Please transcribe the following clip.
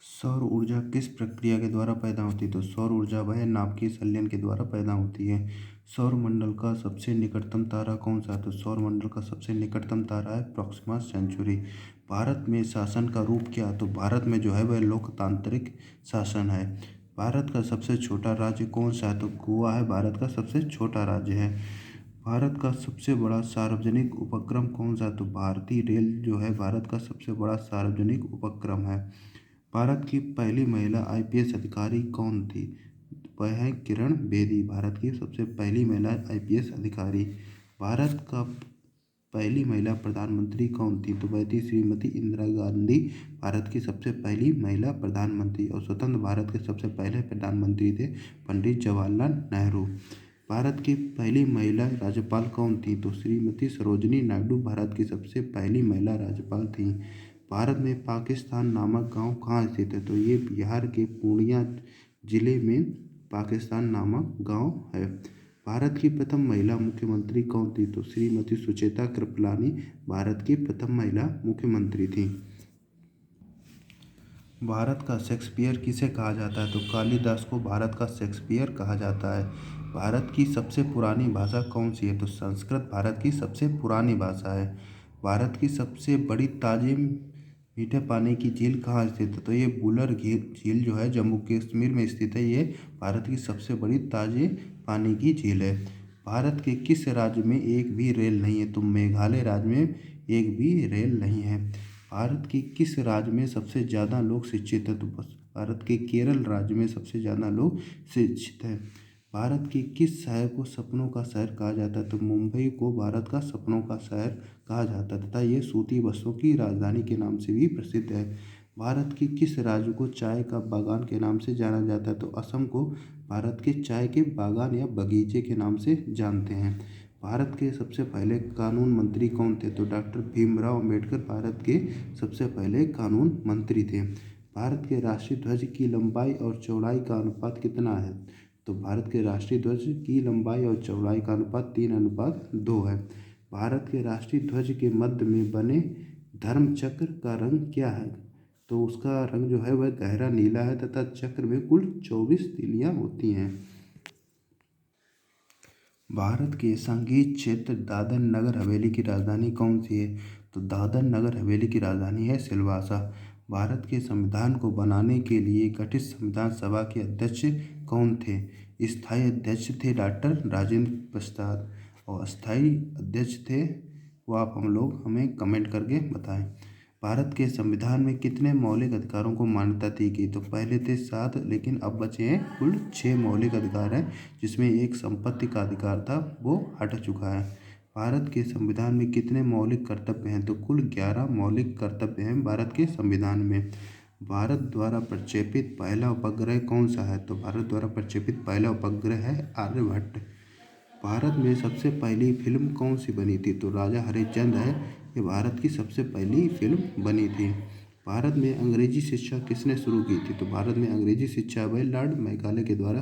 सौर ऊर्जा किस प्रक्रिया के द्वारा पैदा होती है? तो सौर ऊर्जा वह नाभिकीय संलयन के द्वारा पैदा होती है। सौर मंडल का सबसे निकटतम तारा कौन सा है? तो सौर मंडल का सबसे निकटतम तारा है प्रॉक्सिमा सेंचुरी। भारत में शासन का रूप क्या है? तो भारत में जो है वह लोकतांत्रिक शासन है। भारत का सबसे छोटा राज्य कौन सा है? तो गोवा है भारत का सबसे छोटा राज्य है। भारत का सबसे बड़ा सार्वजनिक उपक्रम कौन सा है? तो भारतीय रेल जो है भारत का सबसे बड़ा सार्वजनिक उपक्रम है। भारत की पहली महिला आईपीएस अधिकारी कौन थी? वह है किरण बेदी, भारत की सबसे पहली महिला आईपीएस अधिकारी। भारत का पहली महिला प्रधानमंत्री कौन थी? तो वह थी श्रीमती इंदिरा गांधी, भारत की सबसे पहली महिला प्रधानमंत्री। और स्वतंत्र भारत के सबसे पहले प्रधानमंत्री थे पंडित जवाहरलाल नेहरू। भारत की पहली महिला राज्यपाल कौन थी? तो श्रीमती सरोजिनी नायडू भारत की सबसे पहली महिला राज्यपाल थी। भारत में पाकिस्तान नामक गांव कहाँ स्थित है? तो ये बिहार के पूर्णिया जिले में पाकिस्तान नामक गांव है। भारत की प्रथम महिला मुख्यमंत्री कौन थी? तो श्रीमती सुचेता कृपलानी भारत की प्रथम महिला मुख्यमंत्री थी। भारत का शेक्सपियर किसे कहा जाता है? तो कालिदास को भारत का शेक्सपियर कहा जाता है। भारत की सबसे पुरानी भाषा कौन सी है? तो संस्कृत भारत की सबसे पुरानी भाषा है। भारत की सबसे बड़ी ताजे मीठे पानी की झील कहाँ स्थित है? तो ये बुलर झील जो है जम्मू कश्मीर में स्थित है। ये भारत की सबसे बड़ी ताजे पानी की झील है। भारत के किस राज्य में एक भी रेल नहीं है? तो मेघालय राज्य में एक भी रेल नहीं है। भारत के किस राज्य में सबसे ज़्यादा लोग शिक्षित हैं? तो भारत के केरल राज्य में सबसे ज़्यादा लोग शिक्षित हैं। भारत के किस शहर को सपनों का शहर कहा जाता है? तो मुंबई को भारत का सपनों का शहर कहा जाता है तथा ये सूती वस्त्रों की राजधानी के नाम से भी प्रसिद्ध है। भारत के किस राज्य को चाय का बागान के नाम से जाना जाता है? तो असम को भारत के चाय के बागान या बगीचे के नाम से जानते हैं। भारत के सबसे पहले कानून मंत्री कौन थे? तो डॉक्टर भीमराव अंबेडकर भारत के सबसे पहले कानून मंत्री थे। भारत के राष्ट्रीय ध्वज की लंबाई और चौड़ाई का अनुपात कितना है? तो भारत के राष्ट्रीय ध्वज की लंबाई और चौड़ाई का अनुपात 3:2 है। भारत के राष्ट्रीय ध्वज के मध्य में बने धर्म चक्र का रंग क्या है? तो उसका रंग जो है वह गहरा नीला है तथा चक्र में कुल 24 तीलियां होती हैं। भारत के संगीत क्षेत्र दादर नगर हवेली की राजधानी कौन सी है? तो दादर नगर हवेली की राजधानी है सिलवासा। भारत के संविधान को बनाने के लिए गठित संविधान सभा के अध्यक्ष कौन थे? स्थायी अध्यक्ष थे डॉक्टर राजेंद्र प्रसाद और अस्थायी अध्यक्ष थे वो आप हमें कमेंट करके बताएं। भारत के संविधान में कितने मौलिक अधिकारों को मान्यता दी गई? तो पहले थे 7 लेकिन अब बचे हैं कुल 6 मौलिक अधिकार हैं, जिसमें एक संपत्ति का अधिकार था वो हट चुका है। भारत के संविधान में कितने मौलिक कर्तव्य हैं? तो कुल 11 मौलिक कर्तव्य हैं भारत के संविधान में। भारत द्वारा प्रक्षेपित पहला उपग्रह कौन सा है? तो भारत द्वारा प्रक्षेपित पहला उपग्रह है आर्यभट्ट। भारत में सबसे पहली फिल्म कौन सी बनी थी? तो राजा हरिश्चंद्र है, ये भारत की सबसे पहली फिल्म बनी थी। भारत में अंग्रेजी शिक्षा किसने शुरू की थी? तो भारत में अंग्रेजी शिक्षा वह लॉर्ड मैकाले के द्वारा